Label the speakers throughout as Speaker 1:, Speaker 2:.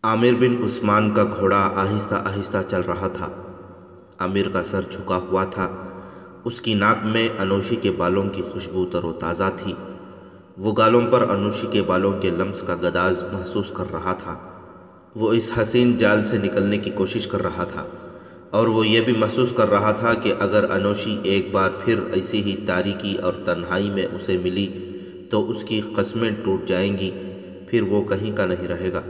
Speaker 1: عامر بن عثمان کا گھوڑا آہستہ آہستہ چل رہا تھا۔ عامر کا سر جھکا ہوا تھا۔ اس کی ناک میں انوشی کے بالوں کی خوشبو تر و تازہ تھی۔ وہ گالوں پر انوشی کے بالوں کے لمس کا گداز محسوس کر رہا تھا۔ وہ اس حسین جال سے نکلنے کی کوشش کر رہا تھا، اور وہ یہ بھی محسوس کر رہا تھا کہ اگر انوشی ایک بار پھر ایسی ہی تاریکی اور تنہائی میں اسے ملی تو اس کی قسمیں ٹوٹ جائیں گی، پھر وہ کہیں کا نہیں رہے گا۔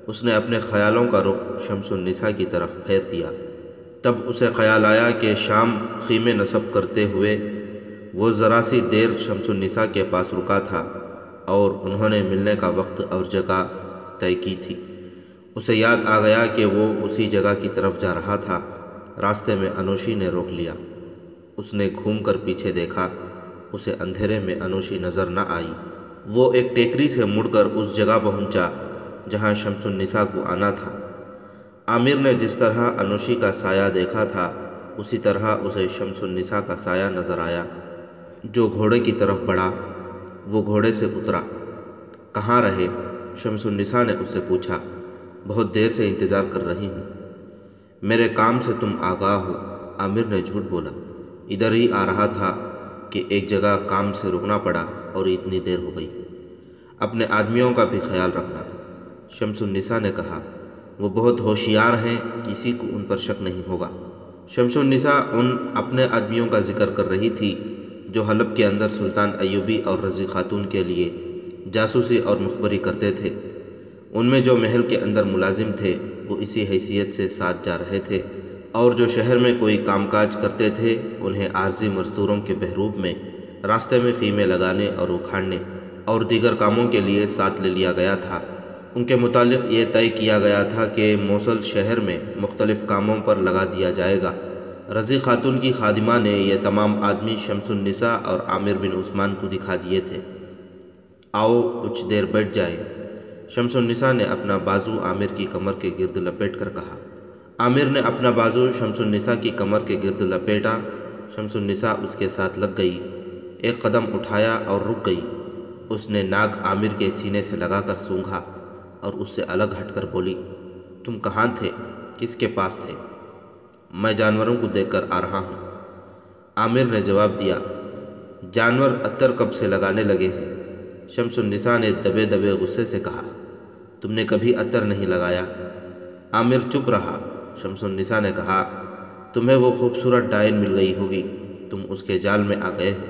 Speaker 1: اس نے اپنے خیالوں کا رخ شمس النساء کی طرف پھیر دیا۔ تب اسے خیال آیا کہ شام خیمے نصب کرتے ہوئے وہ ذرا سی دیر شمس النساء کے پاس رکا تھا اور انہوں نے ملنے کا وقت اور جگہ طے کی تھی۔ اسے یاد آ گیا کہ وہ اسی جگہ کی طرف جا رہا تھا۔ راستے میں انوشی نے روک لیا۔ اس نے گھوم کر پیچھے دیکھا۔ اسے اندھیرے میں انوشی نظر نہ آئی۔ وہ ایک ٹیکری سے مڑ کر اس جگہ پہنچا جہاں شمس النساء کو آنا تھا۔ عامر نے جس طرح انوشی کا سایہ دیکھا تھا اسی طرح اسے شمس النساء کا سایہ نظر آیا جو گھوڑے کی طرف بڑھا۔ وہ گھوڑے سے اترا۔ کہاں رہے؟ شمس النساء نے اس سے پوچھا۔ بہت دیر سے انتظار کر رہی ہوں۔ میرے کام سے تم آگاہ ہو؟ عامر نے جھوٹ بولا۔ ادھر ہی آ رہا تھا کہ ایک جگہ کام سے رکنا پڑا اور اتنی دیر ہو گئی۔ اپنے آدمیوں کا بھی خیال رکھنا، شمس النساء نے کہا۔ وہ بہت ہوشیار ہیں، کسی کو ان پر شک نہیں ہوگا۔ شمس النساء ان اپنے آدمیوں کا ذکر کر رہی تھی جو حلب کے اندر سلطان ایوبی اور رضی خاتون کے لیے جاسوسی اور مخبری کرتے تھے۔ ان میں جو محل کے اندر ملازم تھے وہ اسی حیثیت سے ساتھ جا رہے تھے، اور جو شہر میں کوئی کام کاج کرتے تھے انہیں عارضی مزدوروں کے بہروپ میں راستے میں خیمے لگانے اور اکھاڑنے اور دیگر کاموں کے لیے ساتھ لے لیا گیا تھا۔ ان کے متعلق یہ طے کیا گیا تھا کہ موصل شہر میں مختلف کاموں پر لگا دیا جائے گا۔ رضی خاتون کی خادمہ نے یہ تمام آدمی شمس النساء اور عامر بن عثمان کو دکھا دیے تھے۔ آؤ کچھ دیر بیٹھ جائیں، شمس النساء نے اپنا بازو عامر کی کمر کے گرد لپیٹ کر کہا۔ عامر نے اپنا بازو شمس النساء کی کمر کے گرد لپیٹا۔ شمس النساء اس کے ساتھ لگ گئی، ایک قدم اٹھایا اور رک گئی۔ اس نے ناک عامر کے سینے سے لگا کر سونگھا اور اس سے الگ ہٹ کر بولی، تم کہاں تھے؟ کس کے پاس تھے؟ میں جانوروں کو دیکھ کر آ رہا ہوں، عامر نے جواب دیا۔ جانور عطر کب سے لگانے لگے ہیں؟ شمس النساء نے دبے دبے غصے سے کہا۔ تم نے کبھی عطر نہیں لگایا۔ عامر چپ رہا۔ شمس النساء نے کہا، تمہیں وہ خوبصورت ڈائن مل گئی ہوگی، تم اس کے جال میں آ گئے ہو۔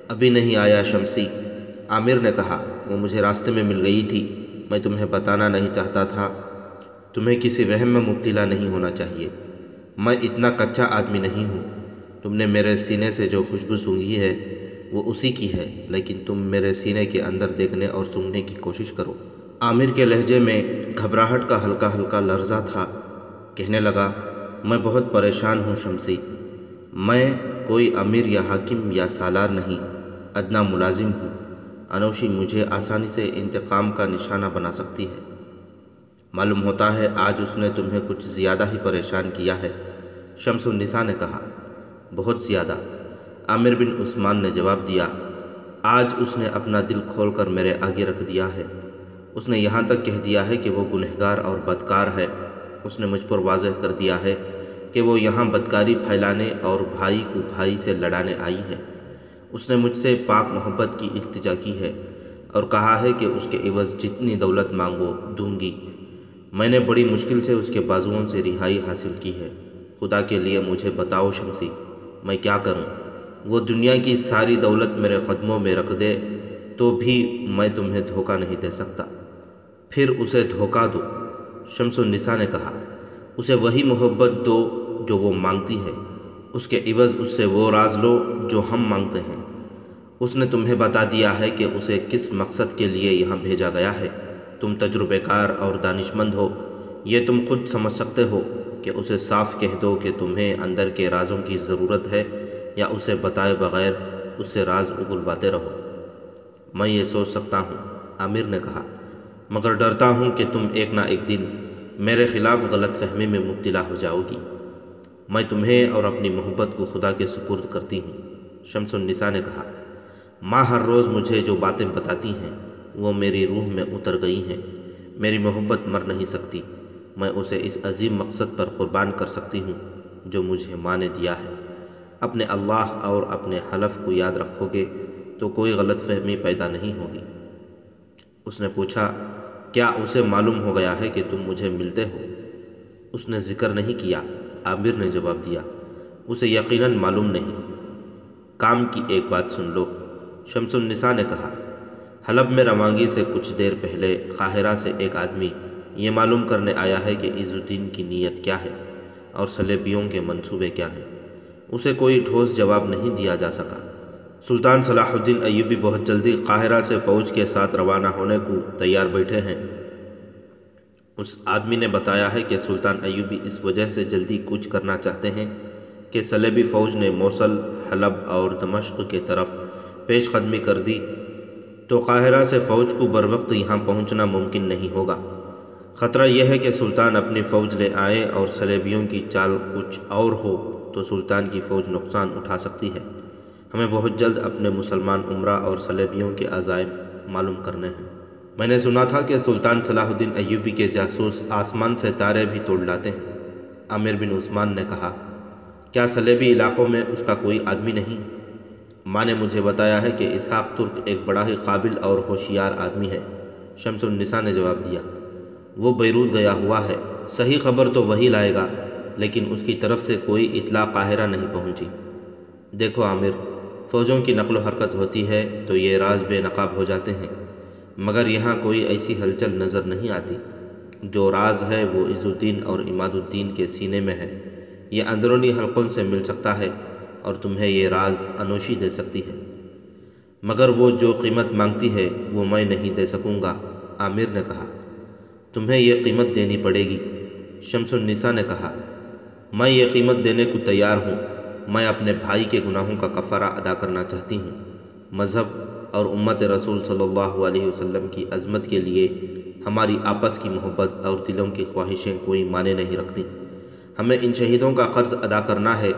Speaker 1: ابھی نہیں آیا شمسی، عامر نے کہا، وہ مجھے راستے میں مل گئی تھی، میں تمہیں بتانا نہیں چاہتا تھا۔ تمہیں کسی وہم میں مبتلا نہیں ہونا چاہیے، میں اتنا کچا آدمی نہیں ہوں۔ تم نے میرے سینے سے جو خوشبو سونگھی ہے وہ اسی کی ہے، لیکن تم میرے سینے کے اندر دیکھنے اور سونگھنے کی کوشش کرو۔ عامر کے لہجے میں گھبراہٹ کا ہلکا ہلکا لرزہ تھا۔ کہنے لگا، میں بہت پریشان ہوں شمسی، میں کوئی امیر یا حاکم یا سالار نہیں، ادنیٰ ملازم ہوں۔ انوشی مجھے آسانی سے انتقام کا نشانہ بنا سکتی ہے۔ معلوم ہوتا ہے آج اس نے تمہیں کچھ زیادہ ہی پریشان کیا ہے، شمس النساء نے کہا۔ بہت زیادہ، عامر بن عثمان نے جواب دیا۔ آج اس نے اپنا دل کھول کر میرے آگے رکھ دیا ہے۔ اس نے یہاں تک کہہ دیا ہے کہ وہ گنہگار اور بدکار ہے۔ اس نے مجھ پر واضح کر دیا ہے کہ وہ یہاں بدکاری پھیلانے اور بھائی کو بھائی سے لڑانے آئی ہے۔ اس نے مجھ سے پاک محبت کی التجا کی ہے اور کہا ہے کہ اس کے عوض جتنی دولت مانگو دوں گی۔ میں نے بڑی مشکل سے اس کے بازوؤں سے رہائی حاصل کی ہے۔ خدا کے لیے مجھے بتاؤ شمسی، میں کیا کروں؟ وہ دنیا کی ساری دولت میرے قدموں میں رکھ دے تو بھی میں تمہیں دھوکہ نہیں دے سکتا۔ پھر اسے دھوکہ دو، شمس النساء نے کہا۔ اسے وہی محبت دو جو وہ مانگتی ہے، اس کے عوض اس سے وہ راز لو جو ہم مانگتے ہیں۔ اس نے تمہیں بتا دیا ہے کہ اسے کس مقصد کے لیے یہاں بھیجا گیا ہے۔ تم تجربے کار اور دانش مند ہو، یہ تم خود سمجھ سکتے ہو کہ اسے صاف کہہ دو کہ تمہیں اندر کے رازوں کی ضرورت ہے، یا اسے بتائے بغیر اس سے راز اگلواتے رہو۔ میں یہ سوچ سکتا ہوں، عامر نے کہا، مگر ڈرتا ہوں کہ تم ایک نہ ایک دن میرے خلاف غلط فہمی میں مبتلا ہو جاؤ گی۔ میں تمہیں اور اپنی محبت کو خدا کے سپرد کرتی ہوں، شمس النساء نے کہا۔ ماں ہر روز مجھے جو باتیں بتاتی ہیں وہ میری روح میں اتر گئی ہیں۔ میری محبت مر نہیں سکتی، میں اسے اس عظیم مقصد پر قربان کر سکتی ہوں جو مجھے ماں نے دیا ہے۔ اپنے اللہ اور اپنے حلف کو یاد رکھو گے تو کوئی غلط فہمی پیدا نہیں ہوگی۔ اس نے پوچھا، کیا اسے معلوم ہو گیا ہے کہ تم مجھے ملتے ہو؟ اس نے ذکر نہیں کیا۔ عامر نے جواب دیا، اسے یقیناً معلوم نہیں۔ کام کی ایک بات سن لو، شمس النساء نے کہا۔ حلب میں روانگی سے کچھ دیر پہلے قاہرہ سے ایک آدمی یہ معلوم کرنے آیا ہے کہ عز الدین کی نیت کیا ہے اور صلیبیوں کے منصوبے کیا ہیں۔ اسے کوئی ٹھوس جواب نہیں دیا جا سکا۔ سلطان صلاح الدین ایوبی بہت جلدی قاہرہ سے فوج کے ساتھ روانہ ہونے کو تیار بیٹھے ہیں۔ اس آدمی نے بتایا ہے کہ سلطان ایوبی اس وجہ سے جلدی کوچ کرنا چاہتے ہیں کہ صلیبی فوج نے موصل، حلب اور دمشق کے طرف پیش قدمی کر دی تو قاہرہ سے فوج کو بروقت یہاں پہنچنا ممکن نہیں ہوگا۔ خطرہ یہ ہے کہ سلطان اپنی فوج لے آئیں اور صلیبیوں کی چال کچھ اور ہو تو سلطان کی فوج نقصان اٹھا سکتی ہے۔ ہمیں بہت جلد اپنے مسلمان امراء اور صلیبیوں کے عزائم معلوم کرنے ہیں۔ میں نے سنا تھا کہ سلطان صلاح الدین ایوبی کے جاسوس آسمان سے تارے بھی توڑ لاتے ہیں۔ عامر بن عثمان نے کہا، کیا صلیبی علاقوں میں اس کا کوئی آدمی نہیں؟ ماں نے مجھے بتایا ہے کہ اسحاق ترک ایک بڑا ہی قابل اور ہوشیار آدمی ہے۔ شمس النساء نے جواب دیا، وہ بیروت گیا ہوا ہے، صحیح خبر تو وہی لائے گا، لیکن اس کی طرف سے کوئی اطلاع قاہرہ نہیں پہنچی۔ دیکھو عامر، فوجوں کی نقل و حرکت ہوتی ہے تو یہ راز بے نقاب ہو جاتے ہیں، مگر یہاں کوئی ایسی ہلچل نظر نہیں آتی۔ جو راز ہے وہ عز الدین اور عماد الدین کے سینے میں ہے۔ یہ اندرونی حلقوں سے مل سکتا ہے اور تمہیں یہ راز انوشی دے سکتی ہے، مگر وہ جو قیمت مانگتی ہے وہ میں نہیں دے سکوں گا۔ عامر نے کہا، تمہیں یہ قیمت دینی پڑے گی۔ شمس النساء نے کہا، میں یہ قیمت دینے کو تیار ہوں۔ میں اپنے بھائی کے گناہوں کا کفارہ ادا کرنا چاہتی ہوں۔ مذہب اور امت رسول صلی اللہ علیہ وسلم کی عظمت کے لیے ہماری آپس کی محبت اور دلوں کی خواہشیں کوئی معنی نہیں رکھتی۔ ہمیں ان شہیدوں کا قرض ادا کرنا ہے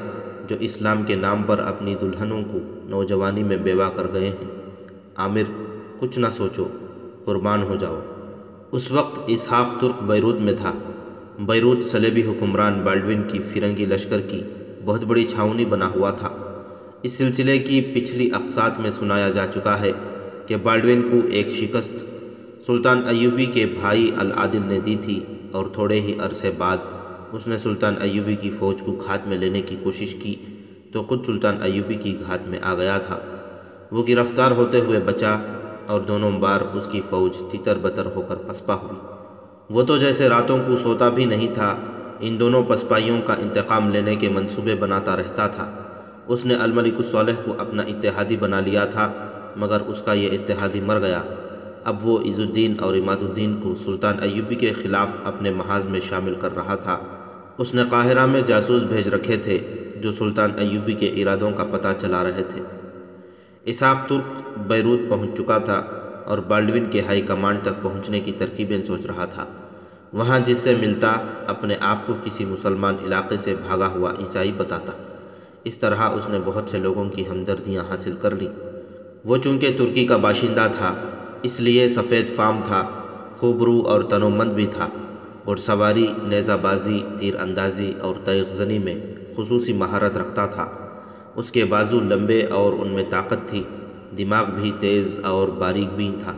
Speaker 1: جو اسلام کے نام پر اپنی دلہنوں کو نوجوانی میں بیوہ کر گئے ہیں۔ عامر، کچھ نہ سوچو، قربان ہو جاؤ۔ اس وقت اسحاق ترک بیروت میں تھا۔ بیروت صلیبی حکمران بالڈوین کی فرنگی لشکر کی بہت بڑی چھاؤنی بنا ہوا تھا۔ اس سلسلے کی پچھلی اقساط میں سنایا جا چکا ہے کہ بالڈوین کو ایک شکست سلطان ایوبی کے بھائی العادل نے دی تھی اور تھوڑے ہی عرصے بعد اس نے سلطان ایوبی کی فوج کو گھات میں لینے کی کوشش کی تو خود سلطان ایوبی کی گھات میں آ گیا تھا۔ وہ گرفتار ہوتے ہوئے بچا اور دونوں بار اس کی فوج تتر بتر ہو کر پسپا ہوئی۔ وہ تو جیسے راتوں کو سوتا بھی نہیں تھا، ان دونوں پسپائیوں کا انتقام لینے کے منصوبے بناتا رہتا تھا۔ اس نے الملک الصالح کو اپنا اتحادی بنا لیا تھا، مگر اس کا یہ اتحادی مر گیا۔ اب وہ عز الدین اور عماد الدین کو سلطان ایوبی کے خلاف اپنے محاذ میں شامل کر رہا تھا۔ اس نے قاہرہ میں جاسوس بھیج رکھے تھے جو سلطان ایوبی کے ارادوں کا پتہ چلا رہے تھے۔ اسحاق ترک بیروت پہنچ چکا تھا اور بالڈوین کے ہائی کمانڈ تک پہنچنے کی ترکیبیں سوچ رہا تھا۔ وہاں جس سے ملتا اپنے آپ کو کسی مسلمان علاقے سے بھاگا ہوا عیسائی بتاتا۔ اس طرح اس نے بہت سے لوگوں کی ہمدردیاں حاصل کر لیں۔ وہ چونکہ ترکی کا باشندہ تھا اس لیے سفید فام تھا، خوب رو اور تنومند بھی تھا۔ گھڑ سواری، نیزہ بازی، تیر اندازی اور تیغ زنی میں خصوصی مہارت رکھتا تھا۔ اس کے بازو لمبے اور ان میں طاقت تھی، دماغ بھی تیز اور باریک بین تھا۔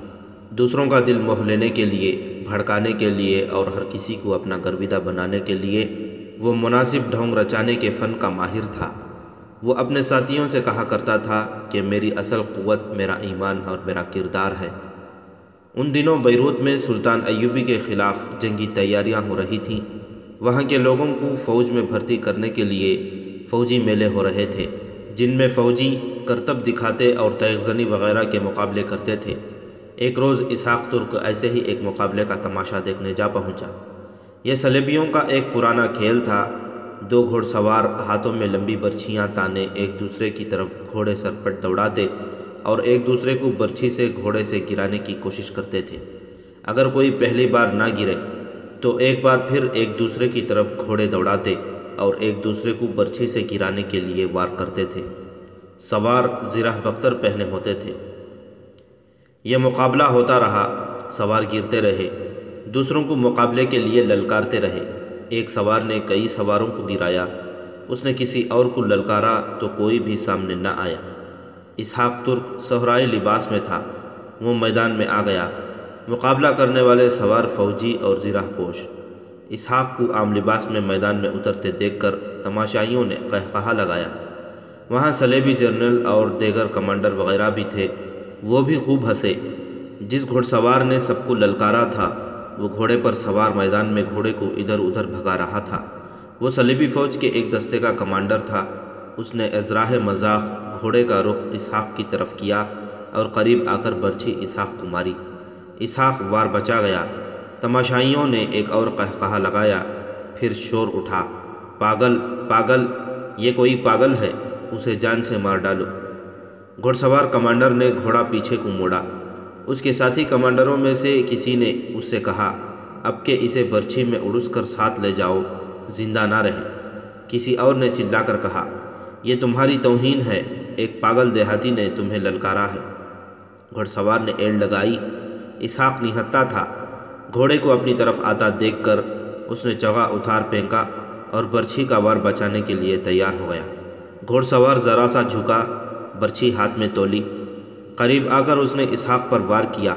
Speaker 1: دوسروں کا دل موہ لینے کے لیے، بھڑکانے کے لیے اور ہر کسی کو اپنا گرویدہ بنانے کے لیے وہ مناسب ڈھونگ رچانے کے فن کا ماہر تھا۔ وہ اپنے ساتھیوں سے کہا کرتا تھا کہ میری اصل قوت میرا ایمان اور میرا کردار ہے۔ ان دنوں بیروت میں سلطان ایوبی کے خلاف جنگی تیاریاں ہو رہی تھیں۔ وہاں کے لوگوں کو فوج میں بھرتی کرنے کے لیے فوجی میلے ہو رہے تھے جن میں فوجی کرتب دکھاتے اور تیغ زنی وغیرہ کے مقابلے کرتے تھے۔ ایک روز اسحاق ترک ایسے ہی ایک مقابلے کا تماشا دیکھنے جا پہنچا۔ یہ صلیبیوں کا ایک پرانا کھیل تھا۔ دو گھوڑ سوار ہاتھوں میں لمبی برچھیاں تانے ایک دوسرے کی طرف گھوڑے سرپٹ دوڑاتے اور ایک دوسرے کو برچھی سے گھوڑے سے گرانے کی کوشش کرتے تھے۔ اگر کوئی پہلی بار نہ گرے تو ایک بار پھر ایک دوسرے کی طرف گھوڑے دوڑاتے اور ایک دوسرے کو برچھی سے گرانے کے لیے وار کرتے تھے۔ سوار زرہ بختر پہنے ہوتے تھے۔ یہ مقابلہ ہوتا رہا، سوار گرتے رہے، دوسروں کو مقابلے کے لیے للکارتے رہے۔ ایک سوار نے کئی سواروں کو گرایا، اس نے کسی اور کو للکارا تو کوئی بھی سامنے نہ آیا۔ اسحاق ترک صحرائی لباس میں تھا، وہ میدان میں آ گیا۔ مقابلہ کرنے والے سوار فوجی اور زرہ پوش۔ اسحاق کو عام لباس میں میدان میں اترتے دیکھ کر تماشائیوں نے قہقہا لگایا۔ وہاں صلیبی جنرل اور دیگر کمانڈر وغیرہ بھی تھے، وہ بھی خوب ہنسے۔ جس گھڑ سوار نے سب کو للکارا تھا، وہ گھوڑے پر سوار میدان میں گھوڑے کو ادھر ادھر بھگا رہا تھا۔ وہ صلیبی فوج کے ایک دستے کا کمانڈر تھا۔ اس نے ازراہ مذاق گھوڑے کا رخ اسحاق کی طرف کیا اور قریب آ کر برچھی اسحاق کو ماری۔ اسحاق وار بچا گیا۔ تماشائیوں نے ایک اور قہقہا لگایا، پھر شور اٹھا، پاگل پاگل، یہ کوئی پاگل ہے، اسے جان سے مار ڈالو۔ گھڑ سوار کمانڈر نے گھوڑا پیچھے کو موڑا۔ اس کے ساتھی کمانڈروں میں سے کسی نے اس سے کہا، اب کہ اسے برچھی میں اڑس کر ساتھ لے جاؤ، زندہ نہ رہے۔ کسی اور نے چلا کر کہا، یہ تمہاری توہین ہے، ایک پاگل دیہاتی نے تمہیں للکارا ہے۔ گھڑ سوار نے ایڑ لگائی۔ اسحاق نہتھا تھا۔ گھوڑے کو اپنی طرف آتا دیکھ کر اس نے چغا اتار پھینکا اور برچھی کا وار بچانے کے لیے تیار ہو گیا۔ گھوڑ سوار ذرا سا جھکا، برچھی ہاتھ میں تولی۔ قریب آ کر اس نے اسحاق پر وار کیا۔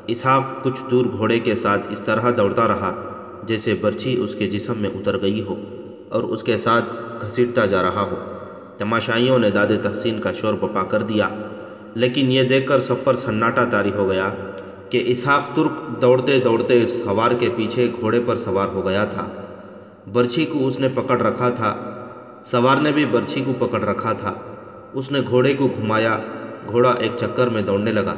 Speaker 1: اسحاق کچھ دور گھوڑے کے ساتھ اس طرح دوڑتا رہا جیسے برچھی اس کے جسم میں اتر گئی ہو اور اس کے ساتھ گھسیٹتا جا رہا ہو۔ تماشائیوں نے داد تحسین کا شور بپا کر دیا، لیکن یہ دیکھ کر سب پر سناٹا طاری ہو گیا کہ اسحاق ترک دوڑتے دوڑتے سوار کے پیچھے گھوڑے پر سوار ہو گیا تھا۔ برچھی کو اس نے پکڑ رکھا تھا، سوار نے بھی برچھی کو پکڑ رکھا تھا۔ اس نے گھوڑے کو گھمایا، گھوڑا ایک چکر میں دوڑنے لگا۔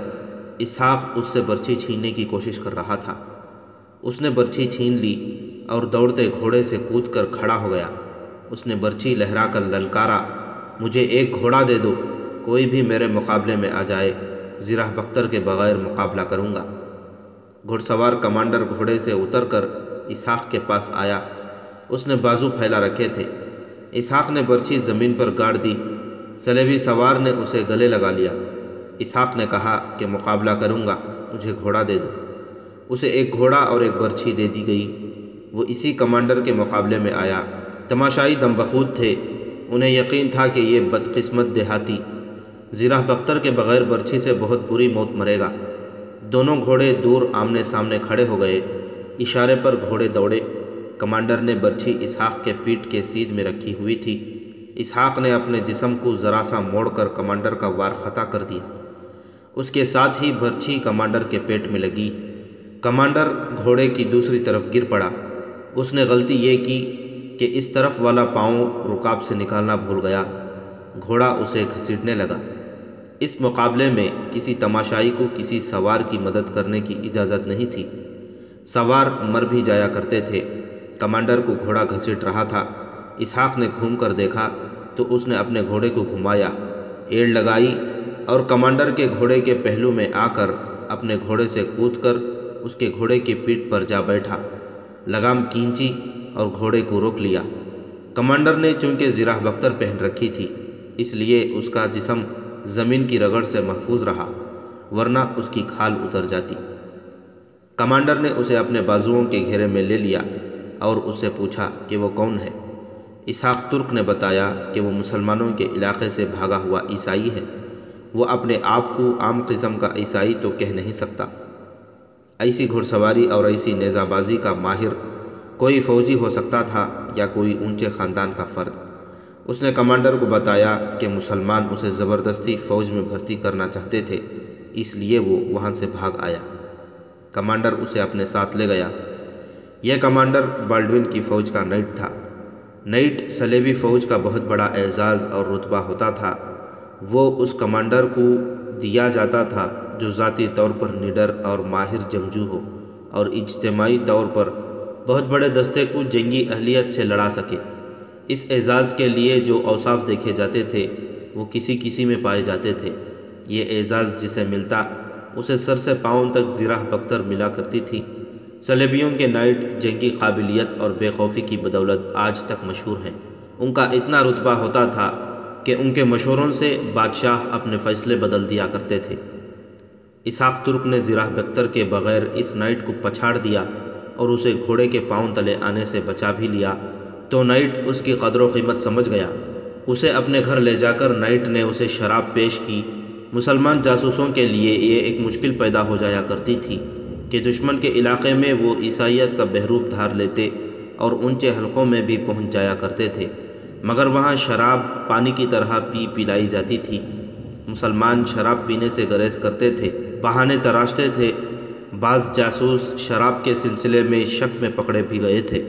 Speaker 1: اسحاق اس سے برچھی چھیننے کی کوشش کر رہا تھا۔ اس نے برچھی چھین لی اور دوڑتے گھوڑے سے کود کر کھڑا ہو گیا۔ اس نے برچھی لہرا کر للکارا، مجھے ایک گھوڑا دے دو، کوئی بھی میرے مقابلے میں آ جائے، زرہ بختر کے بغیر مقابلہ کروں گا۔ گھڑ سوار کمانڈر گھوڑے سے اتر کر اسحاق کے پاس آیا۔ اس نے بازو پھیلا رکھے تھے۔ اسحاق نے برچھی زمین پر گاڑ دی۔ صلیبی سوار نے اسے گلے لگا لیا۔ اسحاق نے کہا کہ مقابلہ کروں گا، مجھے گھوڑا دے دو۔ اسے ایک گھوڑا اور ایک برچھی دے دی گئی۔ وہ اسی کمانڈر کے مقابلے میں آیا۔ تماشائی دم بخود تھے، انہیں یقین تھا کہ یہ بدقسمت دیہاتی زرہ بختر کے بغیر برچھی سے بہت بری موت مرے گا۔ دونوں گھوڑے دور آمنے سامنے کھڑے ہو گئے۔ اشارے پر گھوڑے دوڑے۔ کمانڈر نے برچھی اسحاق کے پیٹھ کے سیدھ میں رکھی ہوئی تھی۔ اسحاق نے اپنے جسم کو ذرا سا موڑ کر کمانڈر کا وار خطا کر دیا۔ اس کے ساتھ ہی برچھی کمانڈر کے پیٹ میں لگی۔ کمانڈر گھوڑے کی دوسری طرف گر پڑا۔ اس نے غلطی یہ کی کہ اس طرف والا پاؤں رکاب سے نکالنا بھول گیا۔ گھوڑا اسے گھسیٹنے لگا۔ اس مقابلے میں کسی تماشائی کو کسی سوار کی مدد کرنے کی اجازت نہیں تھی۔ سوار مر بھی جایا کرتے تھے۔ کمانڈر کو گھوڑا گھسیٹ رہا تھا۔ اسحاق نے گھوم کر دیکھا تو اس نے اپنے گھوڑے کو گھمایا، ایڑ لگائی اور کمانڈر کے گھوڑے کے پہلو میں آ کر اپنے گھوڑے سے کود کر اس کے گھوڑے کی پیٹھ پر جا بیٹھا، لگام کھینچی اور گھوڑے کو روک لیا۔ کمانڈر نے چونکہ زرہ بختر پہن رکھی تھی، اس لیے اس کا جسم زمین کی رگڑ سے محفوظ رہا، ورنہ اس کی کھال اتر جاتی۔ کمانڈر نے اسے اپنے بازوؤں کے گھیرے میں لے لیا اور اس سے پوچھا کہ وہ کون ہے۔ اسحاق ترک نے بتایا کہ وہ مسلمانوں کے علاقے سے بھاگا ہوا عیسائی ہے۔ وہ اپنے آپ کو عام قسم کا عیسائی تو کہہ نہیں سکتا۔ ایسی گھڑ سواری اور ایسی نیزہ بازی کا ماہر کوئی فوجی ہو سکتا تھا یا کوئی اونچے خاندان کا فرد۔ اس نے کمانڈر کو بتایا کہ مسلمان اسے زبردستی فوج میں بھرتی کرنا چاہتے تھے، اس لیے وہ وہاں سے بھاگ آیا۔ کمانڈر اسے اپنے ساتھ لے گیا۔ یہ کمانڈر بالڈوین کی فوج کا نائٹ تھا۔ نائٹ صلیبی فوج کا بہت بڑا اعزاز اور رتبہ ہوتا تھا۔ وہ اس کمانڈر کو دیا جاتا تھا جو ذاتی طور پر نڈر اور ماہر جنگجو ہو اور اجتماعی طور پر بہت بڑے دستے کو جنگی اہلیت سے لڑا سکے۔ اس اعزاز کے لیے جو اوصاف دیکھے جاتے تھے وہ کسی کسی میں پائے جاتے تھے۔ یہ اعزاز جسے ملتا اسے سر سے پاؤں تک زرہ بختر ملا کرتی تھی۔ صلیبیوں کے نائٹ جنگی قابلیت اور بے خوفی کی بدولت آج تک مشہور ہیں۔ ان کا اتنا رتبہ ہوتا تھا کہ ان کے مشوروں سے بادشاہ اپنے فیصلے بدل دیا کرتے تھے۔ اسحاق ترک نے زرہ بختر کے بغیر اس نائٹ کو پچھاڑ دیا اور اسے گھوڑے کے پاؤں تلے آنے سے بچا بھی لیا تو نائٹ اس کی قدر و قیمت سمجھ گیا۔ اسے اپنے گھر لے جا کر نائٹ نے اسے شراب پیش کی۔ مسلمان جاسوسوں کے لیے یہ ایک مشکل پیدا ہو جایا کرتی تھی کہ دشمن کے علاقے میں وہ عیسائیت کا بہروپ دھار لیتے اور اونچے حلقوں میں بھی پہنچ جایا کرتے تھے، مگر وہاں شراب پانی کی طرح پلائی جاتی تھی۔ مسلمان شراب پینے سے گریز کرتے تھے، بہانے تراشتے تھے۔ بعض جاسوس شراب کے سلسلے میں شک میں پکڑے بھی گئے تھے۔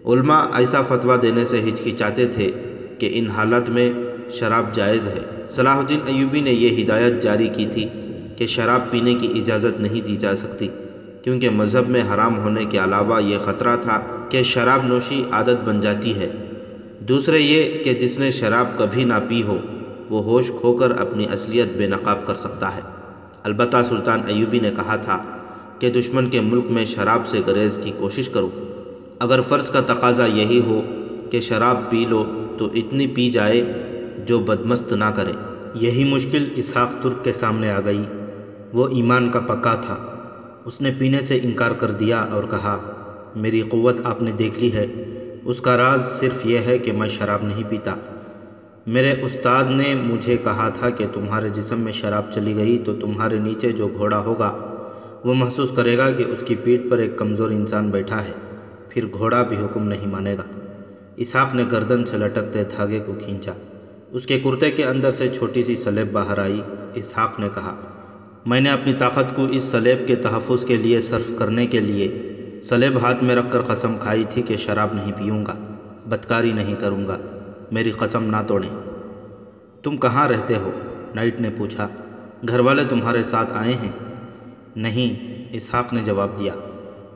Speaker 1: علماء ایسا فتویٰ دینے سے ہچکچاتے تھے کہ ان حالات میں شراب جائز ہے۔ صلاح الدین ایوبی نے یہ ہدایت جاری کی تھی کہ شراب پینے کی اجازت نہیں دی جا سکتی، کیونکہ مذہب میں حرام ہونے کے علاوہ یہ خطرہ تھا کہ شراب نوشی عادت بن جاتی ہے۔ دوسرے یہ کہ جس نے شراب کبھی نہ پی ہو وہ ہوش کھو کر اپنی اصلیت بے نقاب کر سکتا ہے۔ البتہ سلطان ایوبی نے کہا تھا کہ دشمن کے ملک میں شراب سے گریز کی کوشش کرو۔ اگر فرض کا تقاضا یہی ہو کہ شراب پی لو تو اتنی پی جائے جو بدمست نہ کرے۔ یہی مشکل اسحاق ترک کے سامنے آ گئی۔ وہ ایمان کا پکا تھا۔ اس نے پینے سے انکار کر دیا اور کہا، میری قوت آپ نے دیکھ لی ہے۔ اس کا راز صرف یہ ہے کہ میں شراب نہیں پیتا۔ میرے استاد نے مجھے کہا تھا کہ تمہارے جسم میں شراب چلی گئی تو تمہارے نیچے جو گھوڑا ہوگا وہ محسوس کرے گا کہ اس کی پیٹھ پر ایک کمزور انسان بیٹھا ہے، پھر گھوڑا بھی حکم نہیں مانے گا۔ اسحاق نے گردن سے لٹکتے دھاگے کو کھینچا۔ اس کے کرتے کے اندر سے چھوٹی سی سلیب باہر آئی۔ اسحاق نے کہا، میں نے اپنی طاقت کو اس سلیب کے تحفظ کے لیے صرف کرنے کے لیے سلیب ہاتھ میں رکھ کر قسم کھائی تھی کہ شراب نہیں پیوں گا، بدکاری نہیں کروں گا، میری قسم نہ توڑیں۔ تم کہاں رہتے ہو؟ نائٹ نے پوچھا۔ گھر والے تمہارے ساتھ آئے ہیں؟ نہیں، اسحاق نے جواب دیا،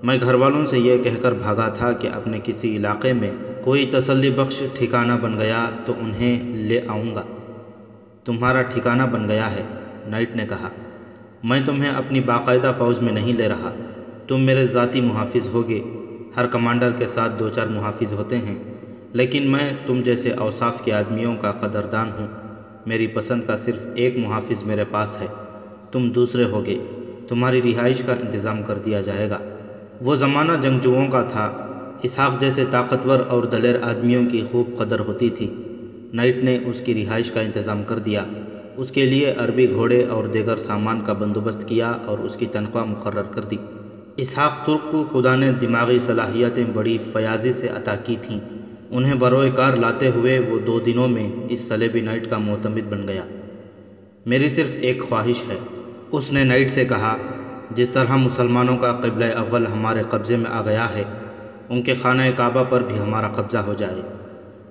Speaker 1: میں گھر والوں سے یہ کہہ کر بھاگا تھا کہ اپنے کسی علاقے میں کوئی تسلی بخش ٹھکانہ بن گیا تو انہیں لے آؤں گا۔ تمہارا ٹھکانہ بن گیا ہے؟ نائٹ نے کہا، میں تمہیں اپنی باقاعدہ فوج میں نہیں لے رہا، تم میرے ذاتی محافظ ہوگے۔ ہر کمانڈر کے ساتھ 2-4 محافظ ہوتے ہیں، لیکن میں تم جیسے اوصاف کے آدمیوں کا قدردان ہوں۔ میری پسند کا صرف ایک محافظ میرے پاس ہے، تم دوسرے ہوگے۔ تمہاری رہائش کا انتظام کر دیا جائے گا۔ وہ زمانہ جنگجوؤں کا تھا۔ اسحاق جیسے طاقتور اور دلیر آدمیوں کی خوب قدر ہوتی تھی۔ نائٹ نے اس کی رہائش کا انتظام کر دیا، اس کے لیے عربی گھوڑے اور دیگر سامان کا بندوبست کیا اور اس کی تنخواہ مقرر کر دی۔ اسحاق ترک کو خدا نے دماغی صلاحیتیں بڑی فیاضی سے عطا کی تھیں۔ انہیں بروئے کار لاتے ہوئے وہ 2 دنوں میں اس صلیبی نائٹ کا معتمد بن گیا۔ میری صرف ایک خواہش ہے، اس نے نائٹ سے کہا، جس طرح مسلمانوں کا قبلہ اول ہمارے قبضے میں آ گیا ہے، ان کے خانہ کعبہ پر بھی ہمارا قبضہ ہو جائے۔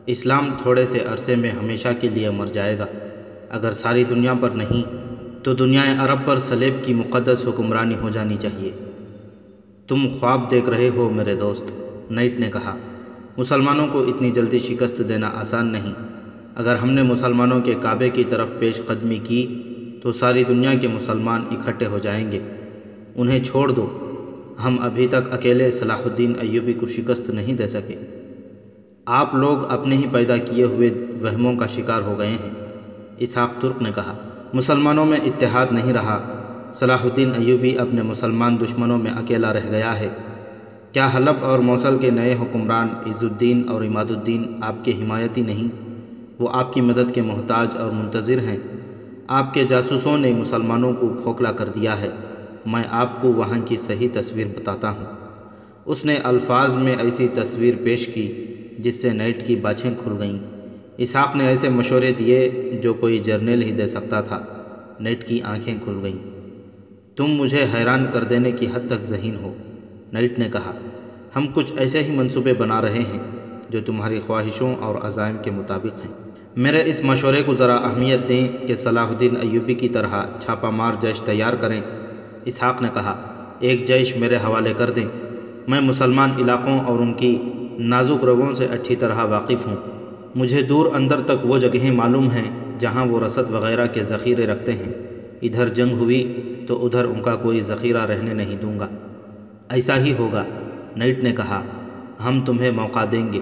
Speaker 1: اسلام تھوڑے سے عرصے میں ہمیشہ کے لیے مر جائے گا، اگر ساری دنیا پر نہیں تو دنیا عرب پر صلیب کی مقدس حکمرانی ہو جانی چاہیے۔ تم خواب دیکھ رہے ہو میرے دوست، نائٹ نے کہا، مسلمانوں کو اتنی جلدی شکست دینا آسان نہیں۔ اگر ہم نے مسلمانوں کے کعبے کی طرف پیش قدمی کی تو ساری دنیا کے مسلمان اکٹھے ہو جائیں گے۔ انہیں چھوڑ دو، ہم ابھی تک اکیلے صلاح الدین ایوبی کو شکست نہیں دے سکے۔ آپ لوگ اپنے ہی پیدا کیے ہوئے وہموں کا شکار ہو گئے ہیں۔ اسحاق ترک نے کہا، مسلمانوں میں اتحاد نہیں رہا، صلاح الدین ایوبی اپنے مسلمان دشمنوں میں اکیلا رہ گیا ہے۔ کیا حلب اور موصل کے نئے حکمران عز الدین اور عماد الدین آپ کے حمایتی نہیں؟ وہ آپ کی مدد کے محتاج اور منتظر ہیں۔ آپ کے جاسوسوں نے مسلمانوں کو کھوکھلا کر دیا ہے۔ میں آپ کو وہاں کی صحیح تصویر بتاتا ہوں۔ اس نے الفاظ میں ایسی تصویر پیش کی جس سے نائٹ کی باچھیں کھل گئیں۔ اسحاق نے ایسے مشورے دیے جو کوئی جرنیل ہی دے سکتا تھا۔ نائٹ کی آنکھیں کھل گئیں۔ تم مجھے حیران کر دینے کی حد تک ذہین ہو، نائٹ نے کہا۔ ہم کچھ ایسے ہی منصوبے بنا رہے ہیں جو تمہاری خواہشوں اور عزائم کے مطابق ہیں۔ میرے اس مشورے کو ذرا اہمیت دیں کہ صلاح الدین ایوبی کی طرح چھاپہ مار جیش تیار کریں۔ اسحاق نے کہا، ایک جیش میرے حوالے کر دیں۔ میں مسلمان علاقوں اور ان کی نازک رگوں سے اچھی طرح واقف ہوں۔ مجھے دور اندر تک وہ جگہیں معلوم ہیں جہاں وہ رسد وغیرہ کے ذخیرے رکھتے ہیں۔ ادھر جنگ ہوئی تو ادھر ان کا کوئی ذخیرہ رہنے نہیں دوں گا۔ ایسا ہی ہوگا، نائٹ نے کہا، ہم تمہیں موقع دیں گے۔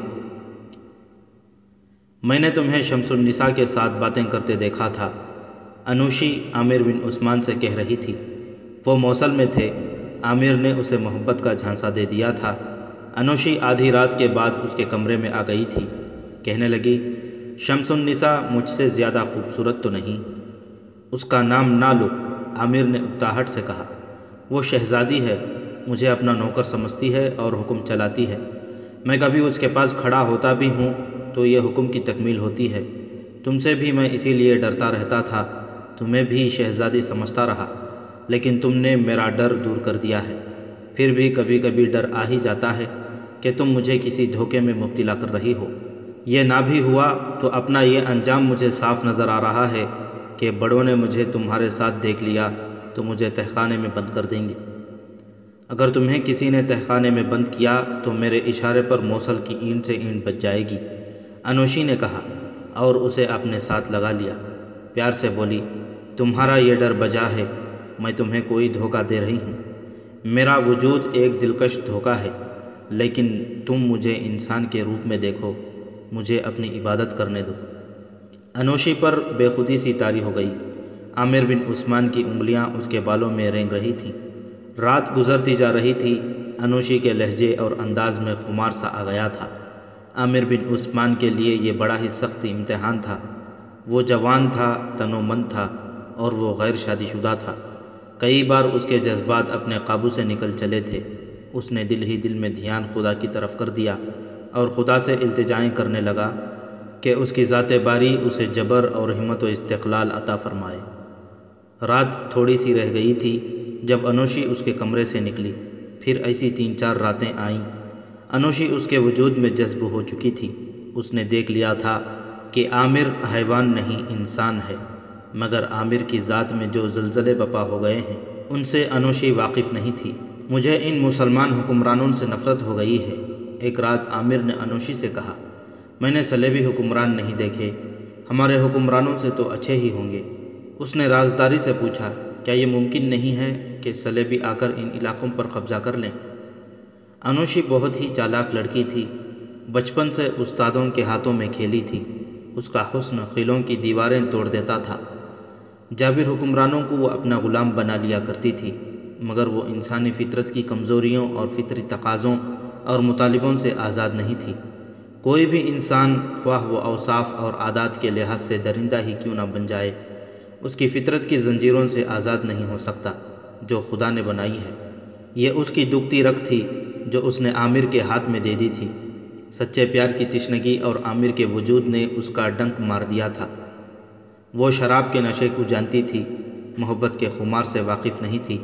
Speaker 1: میں نے تمہیں شمس النساء کے ساتھ باتیں کرتے دیکھا تھا، انوشی عامر بن عثمان سے کہہ رہی تھی۔ وہ موصل میں تھے،
Speaker 2: عامر نے اسے محبت کا جھانسا دے دیا تھا۔ انوشی آدھی رات کے بعد اس کے کمرے میں آ گئی تھی۔ کہنے لگی، شمس النساء مجھ سے زیادہ خوبصورت تو نہیں؟ اس کا نام نہ لو، عامر نے اکتاہٹ سے کہا۔ وہ شہزادی ہے، مجھے اپنا نوکر سمجھتی ہے اور حکم چلاتی ہے۔ میں کبھی اس کے پاس کھڑا ہوتا بھی ہوں تو یہ حکم کی تکمیل ہوتی ہے۔ تم سے بھی میں اسی لیے ڈرتا رہتا تھا، تمہیں بھی شہزادی سمجھتا رہا، لیکن تم نے میرا ڈر دور کر دیا ہے۔ پھر بھی کبھی کبھی ڈر آ ہی جاتا ہے کہ تم مجھے کسی دھوکے میں مبتلا کر رہی ہو۔ یہ نہ بھی ہوا تو اپنا یہ انجام مجھے صاف نظر آ رہا ہے کہ بڑوں نے مجھے تمہارے ساتھ دیکھ لیا تو مجھے تہخانے میں بند کر دیں گے۔ اگر تمہیں کسی نے تہخانے میں بند کیا تو میرے اشارے پر موصل کی اینٹ سے اینٹ بچ جائے گی، انوشی نے کہا اور اسے اپنے ساتھ لگا لیا۔ پیار سے بولی، تمہارا یہ ڈر بجا ہے، میں تمہیں کوئی دھوکہ دے رہی ہوں۔ میرا وجود ایک دلکش دھوکہ ہے، لیکن تم مجھے انسان کے روپ میں دیکھو، مجھے اپنی عبادت کرنے دو۔ انوشی پر بے خودی سی طاری ہو گئی۔ عامر بن عثمان کی انگلیاں اس کے بالوں میں رینگ رہی تھیں۔ رات گزرتی جا رہی تھی، انوشی کے لہجے اور انداز میں خمار سا آ گیا تھا۔ عامر بن عثمان کے لیے یہ بڑا ہی سخت امتحان تھا۔ وہ جوان تھا، تنومند تھا اور وہ غیر شادی شدہ تھا۔ کئی بار اس کے جذبات اپنے قابو سے نکل چلے تھے۔ اس نے دل ہی دل میں دھیان خدا کی طرف کر دیا اور خدا سے التجائیں کرنے لگا کہ اس کی ذات باری اسے جبر اور ہمت و استقلال عطا فرمائے۔ رات تھوڑی سی رہ گئی تھی جب انوشی اس کے کمرے سے نکلی۔ پھر ایسی 3-4 راتیں آئیں۔ انوشی اس کے وجود میں جذب ہو چکی تھی۔ اس نے دیکھ لیا تھا کہ عامر حیوان نہیں انسان ہے، مگر عامر کی ذات میں جو زلزلے بپا ہو گئے ہیں ان سے انوشی واقف نہیں تھی۔ مجھے ان مسلمان حکمرانوں سے نفرت ہو گئی ہے، ایک رات عامر نے انوشی سے کہا۔ میں نے صلیبی حکمران نہیں دیکھے، ہمارے حکمرانوں سے تو اچھے ہی ہوں گے۔ اس نے رازداری سے پوچھا، کیا یہ ممکن نہیں ہے کہ صلیبی آ کر ان علاقوں پر قبضہ کر لیں؟ انوشی بہت ہی چالاک لڑکی تھی، بچپن سے استادوں کے ہاتھوں میں کھیلی تھی۔ اس کا حسن قلعوں کی دیواریں توڑ دیتا تھا۔ جابر حکمرانوں کو وہ اپنا غلام بنا لیا کرتی تھی، مگر وہ انسانی فطرت کی کمزوریوں اور فطری تقاضوں اور مطالبوں سے آزاد نہیں تھی۔ کوئی بھی انسان خواہ وہ اوصاف اور عادات کے لحاظ سے درندہ ہی کیوں نہ بن جائے، اس کی فطرت کی زنجیروں سے آزاد نہیں ہو سکتا جو خدا نے بنائی ہے۔ یہ اس کی دکھتی رگ تھی جو اس نے عامر کے ہاتھ میں دے دی تھی۔ سچے پیار کی تشنگی اور عامر کے وجود نے اس کا ڈنک مار دیا تھا۔ وہ شراب کے نشے کو جانتی تھی، محبت کے خمار سے واقف نہیں تھی۔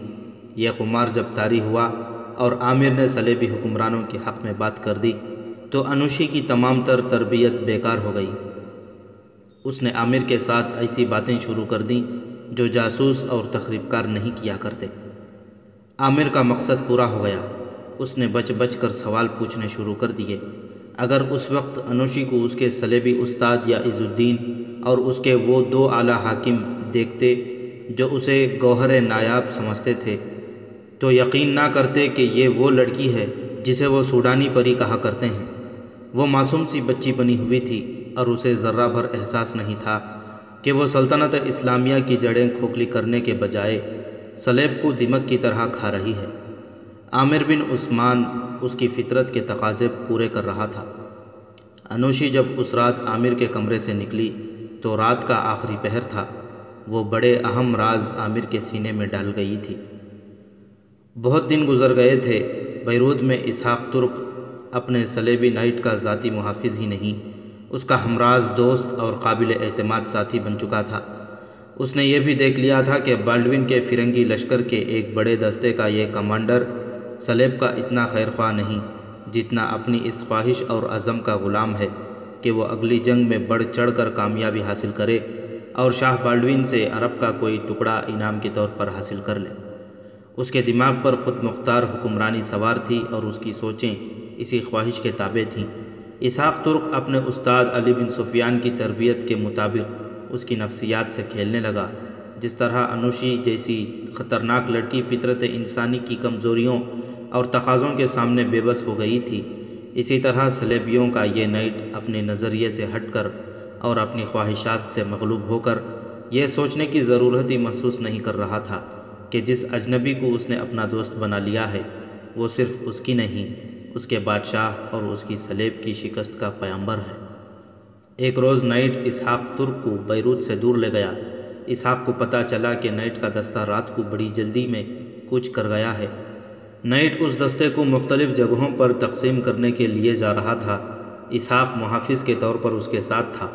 Speaker 2: یہ خمار جب طاری ہوا اور عامر نے صلیبی حکمرانوں کے حق میں بات کر دی تو انوشی کی تمام تر تربیت بیکار ہو گئی۔ اس نے عامر کے ساتھ ایسی باتیں شروع کر دیں جو جاسوس اور تخریب کار نہیں کیا کرتے۔ عامر کا مقصد پورا ہو گیا۔ اس نے بچ بچ کر سوال پوچھنے شروع کر دیے۔ اگر اس وقت انوشی کو اس کے صلیبی استاد یا عز الدین اور اس کے وہ 2 اعلیٰ حاکم دیکھتے جو اسے گوہر نایاب سمجھتے تھے تو یقین نہ کرتے کہ یہ وہ لڑکی ہے جسے وہ سوڈانی پری کہا کرتے ہیں۔ وہ معصوم سی بچی بنی ہوئی تھی اور اسے ذرہ بھر احساس نہیں تھا کہ وہ سلطنت اسلامیہ کی جڑیں کھوکھلی کرنے کے بجائے صلیب کو دمک کی طرح کھا رہی ہے۔ عامر بن عثمان اس کی فطرت کے تقاضے پورے کر رہا تھا۔ انوشی جب اس رات عامر کے کمرے سے نکلی تو رات کا آخری پہر تھا۔ وہ بڑے اہم راز عامر کے سینے میں ڈال گئی تھی۔ بہت دن گزر گئے تھے۔ بیروت میں اسحاق ترک اپنے صلیبی نائٹ کا ذاتی محافظ ہی نہیں، اس کا ہمراز، دوست اور قابل اعتماد ساتھی بن چکا تھا۔ اس نے یہ بھی دیکھ لیا تھا کہ بالڈوین کے فرنگی لشکر کے ایک بڑے دستے کا یہ کمانڈر صلیب کا اتنا خیر خواہ نہیں جتنا اپنی اس خواہش اور عزم کا غلام ہے کہ وہ اگلی جنگ میں بڑھ چڑھ کر کامیابی حاصل کرے اور شاہ بالڈوین سے عرب کا کوئی ٹکڑا انعام کے طور پر حاصل کر لے۔ اس کے دماغ پر خود مختار حکمرانی سوار تھی اور اس کی سوچیں اسی خواہش کے تابع تھیں۔ اسحاق ترک اپنے استاد علی بن سفیان کی تربیت کے مطابق اس کی نفسیات سے کھیلنے لگا۔ جس طرح انوشی جیسی خطرناک لڑکی فطرت انسانی کی کمزوریوں اور تقاضوں کے سامنے بے بس ہو گئی تھی، اسی طرح صلیبیوں کا یہ نائٹ اپنے نظریے سے ہٹ کر اور اپنی خواہشات سے مغلوب ہو کر یہ سوچنے کی ضرورت ہی محسوس نہیں کر رہا تھا کہ جس اجنبی کو اس نے اپنا دوست بنا لیا ہے وہ صرف اس کی نہیں، اس کے بادشاہ اور اس کی صلیب کی شکست کا پیامبر ہے۔ ایک روز نائٹ اسحاق ترک کو بیروت سے دور لے گیا۔ اسحاق کو پتہ چلا کہ نائٹ کا دستہ رات کو بڑی جلدی میں کوچ کر گیا ہے۔ نائٹ اس دستے کو مختلف جگہوں پر تقسیم کرنے کے لیے جا رہا تھا۔ اسحاق محافظ کے طور پر اس کے ساتھ تھا۔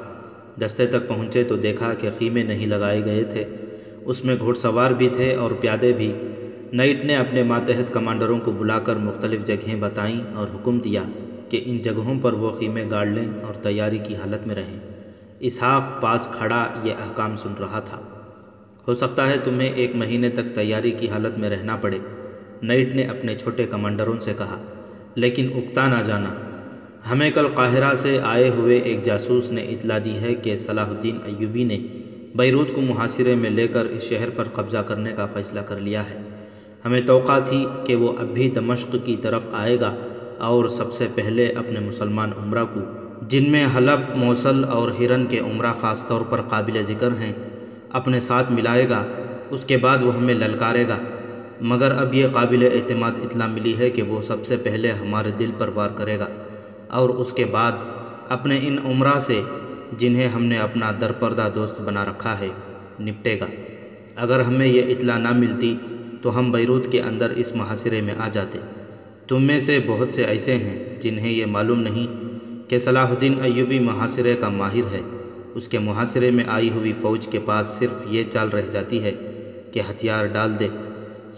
Speaker 2: دستے تک پہنچے تو دیکھا کہ خیمے نہیں لگائے گئے تھے، اس میں گھوڑ سوار بھی تھے اور پیادے بھی۔ نائٹ نے اپنے ماتحت کمانڈروں کو بلا کر مختلف جگہیں بتائیں اور حکم دیا کہ ان جگہوں پر وہ خیمے گاڑ لیں اور تیاری کی حالت میں رہیں۔ اسحاق پاس کھڑا یہ احکام سن رہا تھا۔ ہو سکتا ہے تمہیں 1 مہینے تک تیاری کی حالت میں رہنا پڑے، نائٹ نے اپنے چھوٹے کمانڈروں سے کہا، لیکن اکتا نہ جانا۔ ہمیں کل قاہرہ سے آئے ہوئے ایک جاسوس نے اطلاع دی ہے کہ صلاح الدین ایوبی نے بیروت کو محاصرے میں لے کر اس شہر پر قبضہ کرنے کا فیصلہ کر لیا ہے۔ ہمیں توقع تھی کہ وہ اب بھی دمشق کی طرف آئے گا اور سب سے پہلے اپنے مسلمان عمرہ کو، جن میں حلب، موصل اور ہرن کے عمرہ خاص طور پر قابل ذکر ہیں، اپنے ساتھ ملائے گا۔ اس کے بعد وہ ہمیں للکارے گا، مگر اب یہ قابل اعتماد اطلاع ملی ہے کہ وہ سب سے پہلے ہمارے دل پر وار کرے گا اور اس کے بعد اپنے ان عمرہ سے، جنہیں ہم نے اپنا درپردہ دوست بنا رکھا ہے، نپٹے گا۔ اگر ہمیں یہ اطلاع نہ ملتی تو ہم بیروت کے اندر اس محاصرے میں آ جاتے۔ تم میں سے بہت سے ایسے ہیں جنہیں یہ معلوم نہیں کہ صلاح الدین ایوبی محاصرے کا ماہر ہے۔ اس کے محاصرے میں آئی ہوئی فوج کے پاس صرف یہ چال رہ جاتی ہے کہ ہتھیار ڈال دے۔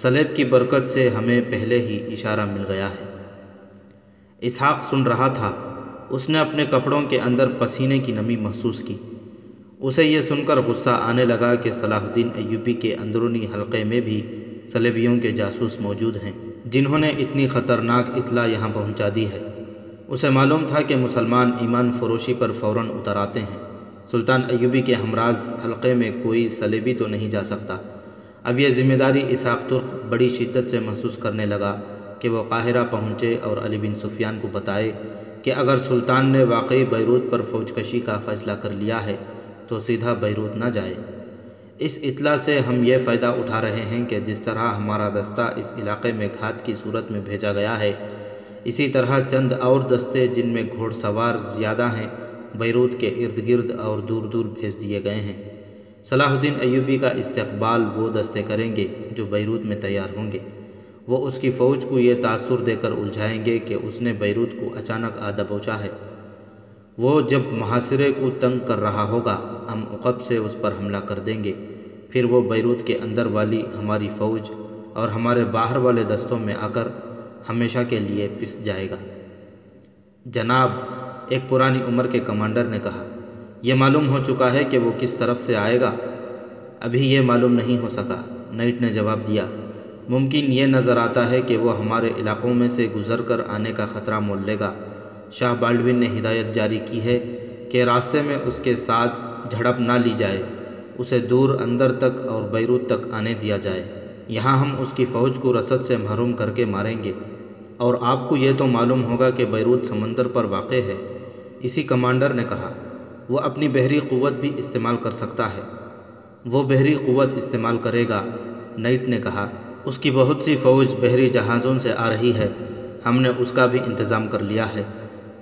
Speaker 2: صلیب کی برکت سے ہمیں پہلے ہی اشارہ مل گیا ہے۔ اسحاق سن رہا تھا۔ اس نے اپنے کپڑوں کے اندر پسینے کی نمی محسوس کی۔ اسے یہ سن کر غصہ آنے لگا کہ صلاح الدین ایوبی کے اندرونی حلقے میں بھی صلیبیوں کے جاسوس موجود ہیں، جنہوں نے اتنی خطرناک اطلاع یہاں پہنچا دی ہے۔ اسے معلوم تھا کہ مسلمان ایمان فروشی پر فوراً اتر آتے ہیں۔ سلطان ایوبی کے ہمراز حلقے میں کوئی صلیبی تو نہیں جا سکتا۔ اب یہ ذمہ داری اسحاق ترک بڑی شدت سے محسوس کرنے لگا کہ وہ قاہرہ پہنچے اور علی بن سفیان کو بتائے کہ اگر سلطان نے واقعی بیروت پر فوج کشی کا فیصلہ کر لیا ہے تو سیدھا بیروت نہ جائے۔ اس اطلاع سے ہم یہ فائدہ اٹھا رہے ہیں کہ جس طرح ہمارا دستہ اس علاقے میں گھات کی صورت میں بھیجا گیا ہے، اسی طرح چند اور دستے جن میں گھوڑ سوار زیادہ ہیں بیروت کے ارد گرد اور دور دور بھیج دیے گئے ہیں۔ صلاح الدین ایوبی کا استقبال وہ دستے کریں گے جو بیروت میں تیار ہوں گے۔ وہ اس کی فوج کو یہ تاثر دے کر الجھائیں گے کہ اس نے بیروت کو اچانک آ دبوچا ہے۔ وہ جب محاصرے کو تنگ کر رہا ہوگا ہم عقب سے اس پر حملہ کر دیں گے، پھر وہ بیروت کے اندر والی ہماری فوج اور ہمارے باہر والے دستوں میں آ کر ہمیشہ کے لیے پس جائے گا۔ جناب، ایک پرانی عمر کے کمانڈر نے کہا، یہ معلوم ہو چکا ہے کہ وہ کس طرف سے آئے گا؟ ابھی یہ معلوم نہیں ہو سکا، نائٹ نے جواب دیا۔ ممکن یہ نظر آتا ہے کہ وہ ہمارے علاقوں میں سے گزر کر آنے کا خطرہ مول لے گا۔ شاہ بالڈون نے ہدایت جاری کی ہے کہ راستے میں اس کے ساتھ جھڑپ نہ لی جائے، اسے دور اندر تک اور بیروت تک آنے دیا جائے۔ یہاں ہم اس کی فوج کو رسد سے محروم کر کے ماریں گے، اور آپ کو یہ تو معلوم ہوگا کہ بیروت سمندر پر واقع ہے۔ اسی کمانڈر نے کہا، وہ اپنی بحری قوت بھی استعمال کر سکتا ہے۔ وہ بحری قوت استعمال کرے گا، نائٹ نے کہا۔ اس کی بہت سی فوج بحری جہازوں سے آ رہی ہے، ہم نے اس کا بھی انتظام کر لیا ہے۔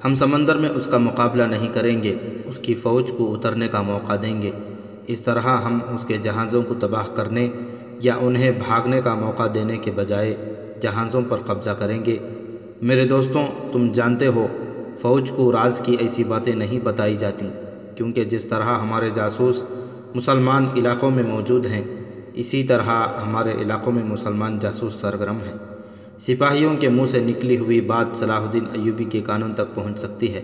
Speaker 2: ہم سمندر میں اس کا مقابلہ نہیں کریں گے، اس کی فوج کو اترنے کا موقع دیں گے۔ اس طرح ہم اس کے جہازوں کو تباہ کرنے یا انہیں بھاگنے کا موقع دینے کے بجائے جہازوں پر قبضہ کریں گے۔ میرے دوستوں، تم جانتے ہو فوج کو راز کی ایسی باتیں نہیں بتائی جاتی، کیونکہ جس طرح ہمارے جاسوس مسلمان علاقوں میں موجود ہیں، اسی طرح ہمارے علاقوں میں مسلمان جاسوس سرگرم ہیں۔ سپاہیوں کے منہ سے نکلی ہوئی بات صلاح الدین ایوبی کے کانوں تک پہنچ سکتی ہے،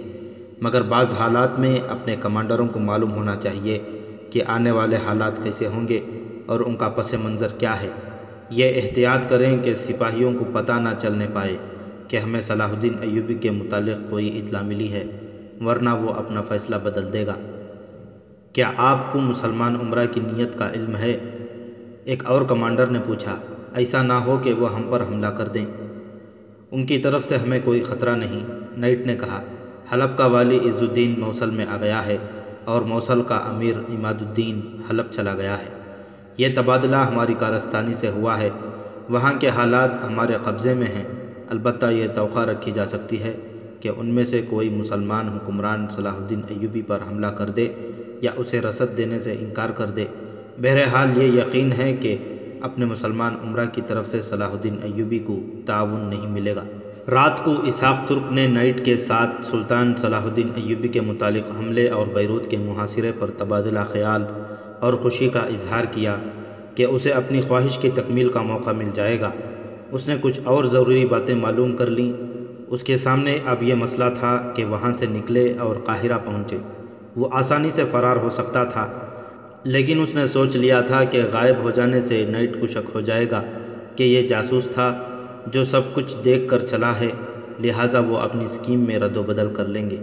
Speaker 2: مگر بعض حالات میں اپنے کمانڈروں کو معلوم ہونا چاہیے کہ آنے والے حالات کیسے ہوں گے اور ان کا پس منظر کیا ہے۔ یہ احتیاط کریں کہ سپاہیوں کو پتہ نہ چلنے پائے کہ ہمیں صلاح الدین ایوبی کے متعلق کوئی اطلاع ملی ہے، ورنہ وہ اپنا فیصلہ بدل دے گا۔ کیا آپ کو مسلمان عمرہ کی نیت کا علم ہے؟ ایک اور کمانڈر نے پوچھا۔ ایسا نہ ہو کہ وہ ہم پر حملہ کر دیں۔ ان کی طرف سے ہمیں کوئی خطرہ نہیں، نائٹ نے کہا۔ حلب کا والی عز الدین موصل میں آ گیا ہے اور موصل کا امیر عماد الدین حلب چلا گیا ہے۔ یہ تبادلہ ہماری کارستانی سے ہوا ہے، وہاں کے حالات ہمارے قبضے میں ہیں، البتہ یہ توقع رکھی جا سکتی ہے کہ ان میں سے کوئی مسلمان حکمران صلاح الدین ایوبی پر حملہ کر دے یا اسے رسد دینے سے انکار کر دے۔ بہرحال یہ یقین ہے کہ اپنے مسلمان امراء کی طرف سے صلاح الدین ایوبی کو تعاون نہیں ملے گا۔ رات کو اسحاق ترک نے نائٹ کے ساتھ سلطان صلاح الدین ایوبی کے متعلق حملے اور بیروت کے محاصرے پر تبادلہ خیال اور خوشی کا اظہار کیا کہ اسے اپنی خواہش کی تکمیل کا موقع مل جائے گا۔ اس نے کچھ اور ضروری باتیں معلوم کر لیں۔ اس کے سامنے اب یہ مسئلہ تھا کہ وہاں سے نکلے اور قاہرہ پہنچے۔ وہ آسانی سے فرار ہو سکتا تھا، لیکن اس نے سوچ لیا تھا کہ غائب ہو جانے سے نائٹ کو شک ہو جائے گا کہ یہ جاسوس تھا جو سب کچھ دیکھ کر چلا ہے، لہٰذا وہ اپنی اسکیم میں رد و بدل کر لیں گے۔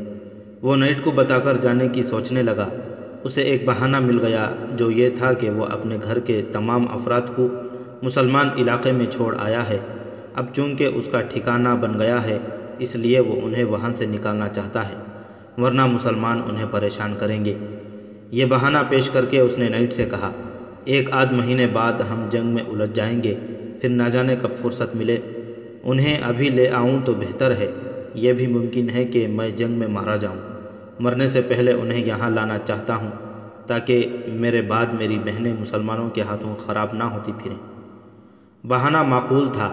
Speaker 2: وہ نائٹ کو بتا کر جانے کی سوچنے لگا۔ اسے ایک بہانہ مل گیا جو یہ تھا کہ وہ اپنے گھر کے تمام افراد کو مسلمان علاقے میں چھوڑ آیا ہے۔ اب چونکہ اس کا ٹھکانہ بن گیا ہے، اس لیے وہ انہیں وہاں سے نکالنا چاہتا ہے، ورنہ مسلمان انہیں پریشان کریں گے۔ یہ بہانہ پیش کر کے اس نے نائٹ سے کہا، 1 مہینے بعد ہم جنگ میں الجھ جائیں گے، پھر نہ جانے کب فرصت ملے۔ انہیں ابھی لے آؤں تو بہتر ہے، یہ بھی ممکن ہے کہ میں جنگ میں مارا جاؤں۔ مرنے سے پہلے انہیں یہاں لانا چاہتا ہوں تاکہ میرے بعد میری بہنیں مسلمانوں کے ہاتھوں خراب نہ ہوتی پھریں۔ بہانہ معقول تھا۔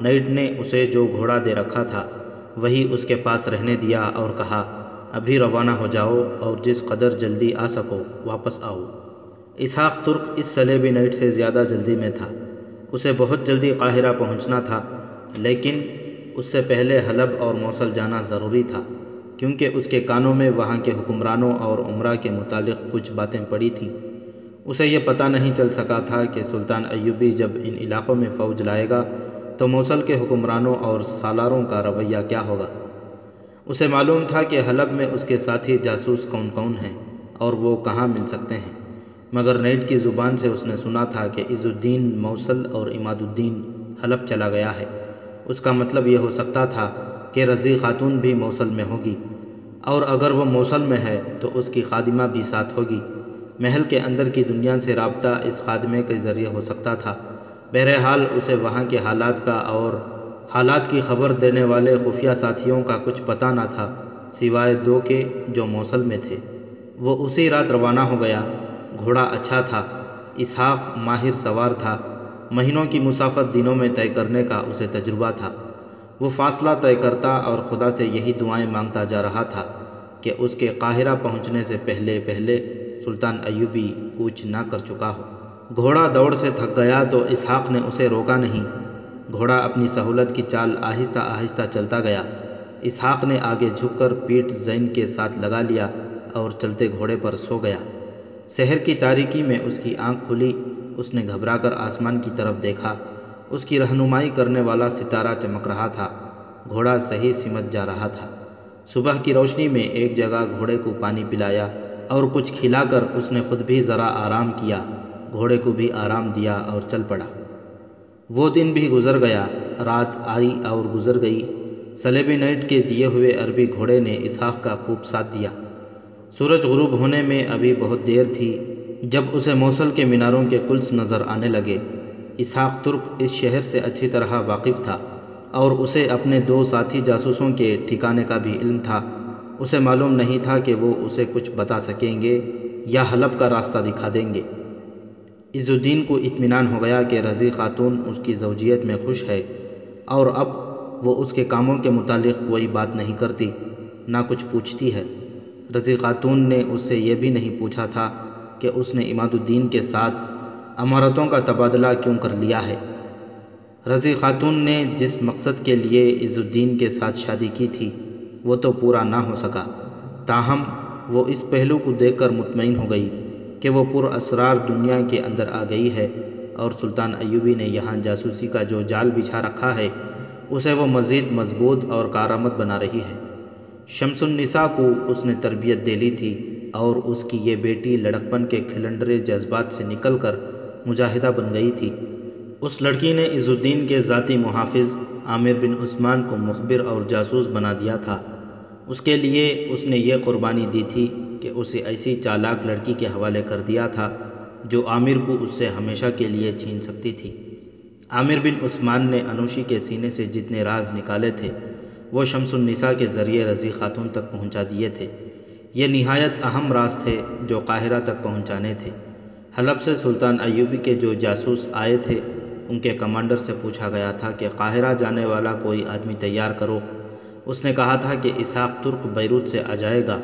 Speaker 2: نائٹ نے اسے جو گھوڑا دے رکھا تھا وہی اس کے پاس رہنے دیا اور کہا، ابھی روانہ ہو جاؤ اور جس قدر جلدی آ سکو واپس آؤ۔ اسحاق ترک اس صلیبی نائٹ سے زیادہ جلدی میں تھا۔ اسے بہت جلدی قاہرہ پہنچنا تھا، لیکن اس سے پہلے حلب اور موصل جانا ضروری تھا، کیونکہ اس کے کانوں میں وہاں کے حکمرانوں اور امراء کے متعلق کچھ باتیں پڑی تھیں۔ اسے یہ پتہ نہیں چل سکا تھا کہ سلطان ایوبی جب ان علاقوں میں فوج لائے گا تو موصل کے حکمرانوں اور سالاروں کا رویہ کیا ہوگا۔ اسے معلوم تھا کہ حلب میں اس کے ساتھی جاسوس کون کون ہیں اور وہ کہاں مل سکتے ہیں، مگر نائٹ کی زبان سے اس نے سنا تھا کہ عز الدین موصل اور عماد الدین حلب چلا گیا ہے۔ اس کا مطلب یہ ہو سکتا تھا کہ رضی خاتون بھی موصل میں ہوگی، اور اگر وہ موصل میں ہے تو اس کی خادمہ بھی ساتھ ہوگی۔ محل کے اندر کی دنیا سے رابطہ اس خادمے کے ذریعے ہو سکتا تھا۔ بہرحال اسے وہاں کے حالات کا اور حالات کی خبر دینے والے خفیہ ساتھیوں کا کچھ پتہ نہ تھا، سوائے 2 کے جو موصل میں تھے۔ وہ اسی رات روانہ ہو گیا۔ گھوڑا اچھا تھا، اسحاق ماہر سوار تھا، مہینوں کی مسافت دنوں میں طے کرنے کا اسے تجربہ تھا۔ وہ فاصلہ طے کرتا اور خدا سے یہی دعائیں مانگتا جا رہا تھا کہ اس کے قاہرہ پہنچنے سے پہلے سلطان ایوبی کوچ نہ کر چکا ہو۔ گھوڑا دوڑ سے تھک گیا تو اسحاق نے اسے روکا نہیں۔ گھوڑا اپنی سہولت کی چال آہستہ آہستہ چلتا گیا۔ اسحاق نے آگے جھک کر پیٹھ زین کے ساتھ لگا لیا اور چلتے گھوڑے پر سو گیا۔ شہر کی تاریکی میں اس کی آنکھ کھلی۔ اس نے گھبرا کر آسمان کی طرف دیکھا۔ اس کی رہنمائی کرنے والا ستارہ چمک رہا تھا۔ گھوڑا صحیح سمت جا رہا تھا۔ صبح کی روشنی میں ایک جگہ گھوڑے کو پانی پلایا اور کچھ کھلا کر اس نے خود بھی ذرا آرام کیا، گھوڑے کو بھی آرام دیا اور چل پڑا۔ وہ دن بھی گزر گیا، رات آئی اور گزر گئی۔ صلیبی نائٹ کے دیے ہوئے عربی گھوڑے نے اسحاق کا خوب ساتھ دیا۔ سورج غروب ہونے میں ابھی بہت دیر تھی جب اسے موصل کے میناروں کے کلس نظر آنے لگے۔ اسحاق ترک اس شہر سے اچھی طرح واقف تھا اور اسے اپنے 2 ساتھی جاسوسوں کے ٹھکانے کا بھی علم تھا۔ اسے معلوم نہیں تھا کہ وہ اسے کچھ بتا سکیں گے یا حلب کا راستہ دکھا دیں گے۔ عز الدین کو اطمینان ہو گیا کہ رضی خاتون اس کی زوجیت میں خوش ہے اور اب وہ اس کے کاموں کے متعلق کوئی بات نہیں کرتی، نہ کچھ پوچھتی ہے۔ رضی خاتون نے اس سے یہ بھی نہیں پوچھا تھا کہ اس نے عماد الدین کے ساتھ امارتوں کا تبادلہ کیوں کر لیا ہے۔ رضی خاتون نے جس مقصد کے لیے عز الدین کے ساتھ شادی کی تھی وہ تو پورا نہ ہو سکا، تاہم وہ اس پہلو کو دیکھ کر مطمئن ہو گئی کہ وہ پر اسرار دنیا کے اندر آ گئی ہے اور سلطان ایوبی نے یہاں جاسوسی کا جو جال بچھا رکھا ہے اسے وہ مزید مضبوط اور کارآمد بنا رہی ہے۔ شمس النساء کو اس نے تربیت دے لی تھی اور اس کی یہ بیٹی لڑکپن کے کھلنڈرے جذبات سے نکل کر مجاہدہ بن گئی تھی۔ اس لڑکی نے عز الدین کے ذاتی محافظ عامر بن عثمان کو مخبر اور جاسوس بنا دیا تھا۔ اس کے لیے اس نے یہ قربانی دی تھی کہ اسے ایسی چالاک لڑکی کے حوالے کر دیا تھا جو عامر کو اس سے ہمیشہ کے لیے چھین سکتی تھی۔ عامر بن عثمان نے انوشی کے سینے سے جتنے راز نکالے تھے وہ شمس النساء کے ذریعے رضی خاتون تک پہنچا دیے تھے۔ یہ نہایت اہم راز تھے جو قاہرہ تک پہنچانے تھے۔ حلب سے سلطان ایوبی کے جو جاسوس آئے تھے ان کے کمانڈر سے پوچھا گیا تھا کہ قاہرہ جانے والا کوئی آدمی تیار کرو۔ اس نے کہا تھا کہ اسحاق ترک بیروت سے آ جائے گا،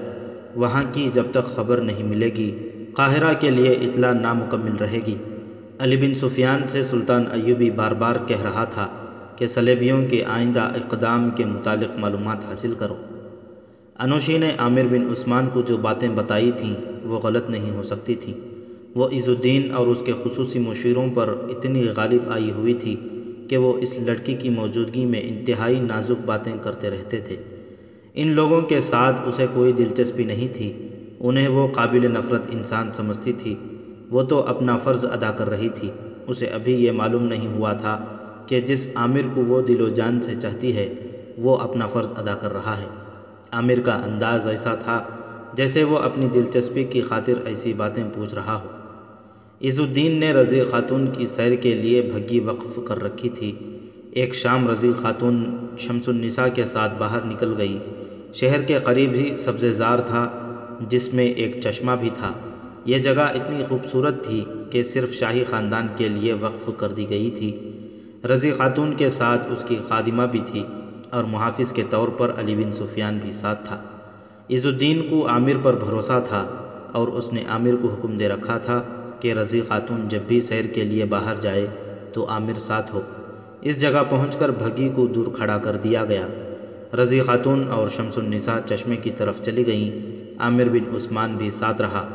Speaker 2: وہاں کی جب تک خبر نہیں ملے گی قاہرہ کے لیے اطلاع نامکمل رہے گی۔ علی بن سفیان سے سلطان ایوبی بار بار کہہ رہا تھا کہ صلیبیوں کے آئندہ اقدام کے متعلق معلومات حاصل کرو۔ انوشی نے عامر بن عثمان کو جو باتیں بتائی تھیں وہ غلط نہیں ہو سکتی تھیں۔ وہ عز الدین اور اس کے خصوصی مشیروں پر اتنی غالب آئی ہوئی تھی کہ وہ اس لڑکی کی موجودگی میں انتہائی نازک باتیں کرتے رہتے تھے۔ ان لوگوں کے ساتھ اسے کوئی دلچسپی نہیں تھی، انہیں وہ قابل نفرت انسان سمجھتی تھی۔ وہ تو اپنا فرض ادا کر رہی تھی، اسے ابھی یہ معلوم نہیں ہوا تھا کہ جس عامر کو وہ دل و جان سے چاہتی ہے وہ اپنا فرض ادا کر رہا ہے۔ عامر کا انداز ایسا تھا جیسے وہ اپنی دلچسپی کی خاطر ایسی باتیں پوچھ رہا ہو۔ عز الدین نے رضی خاتون کی سیر کے لیے بھگی وقف کر رکھی تھی۔ ایک شام رضی خاتون شمس النساء کے ساتھ باہر نکل گئی۔ شہر کے قریب ہی سبزہ زار تھا جس میں ایک چشمہ بھی تھا۔ یہ جگہ اتنی خوبصورت تھی کہ صرف شاہی خاندان کے لیے وقف کر دی گئی تھی۔ رضی خاتون کے ساتھ اس کی خادمہ بھی تھی اور محافظ کے طور پر علی بن سفیان بھی ساتھ تھا۔ عز الدین کو عامر پر بھروسہ تھا اور اس نے عامر کو حکم دے رکھا تھا کہ رضی خاتون جب بھی سیر کے لیے باہر جائے تو عامر ساتھ ہو۔ اس جگہ پہنچ کر بھگی کو دور کھڑا کر دیا گیا۔ رضی خاتون اور شمس النساء چشمے کی طرف چلی گئیں، عامر بن عثمان بھی ساتھ رہا۔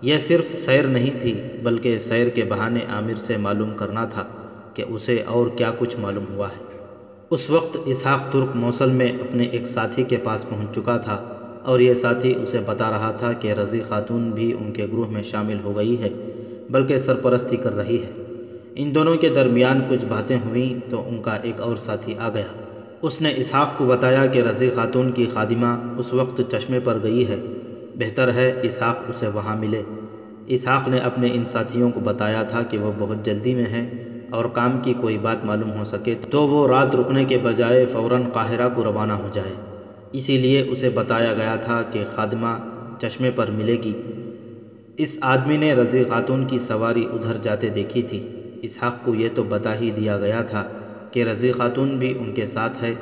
Speaker 2: یہ صرف سیر نہیں تھی بلکہ سیر کے بہانے عامر سے معلوم کرنا تھا کہ اسے اور کیا کچھ معلوم ہوا ہے۔ اس وقت اسحاق ترک موصل میں اپنے ایک ساتھی کے پاس پہنچ چکا تھا اور یہ ساتھی اسے بتا رہا تھا کہ رضی خاتون بھی ان کے گروہ میں شامل ہو گئی ہے بلکہ سرپرستی کر رہی ہے۔ ان دونوں کے درمیان کچھ باتیں ہوئیں تو ان کا ایک اور ساتھی آ گیا۔ اس نے اسحاق کو بتایا کہ رضی خاتون کی خادمہ اس وقت چشمے پر گئی ہے، بہتر ہے اسحاق اسے وہاں ملے۔ اسحاق نے اپنے ان ساتھیوں کو بتایا تھا کہ وہ بہت جلدی میں ہیں اور کام کی کوئی بات معلوم ہو سکے تو وہ رات رکنے کے بجائے فوراً قاہرہ کو روانہ ہو جائے۔ اسی لیے اسے بتایا گیا تھا کہ خادمہ چشمے پر ملے گی۔ اس آدمی نے رضی خاتون کی سواری ادھر جاتے دیکھی تھی۔ اسحاق کو یہ تو بتا ہی دیا گیا تھا کہ رضی خاتون بھی ان کے ساتھ ہے،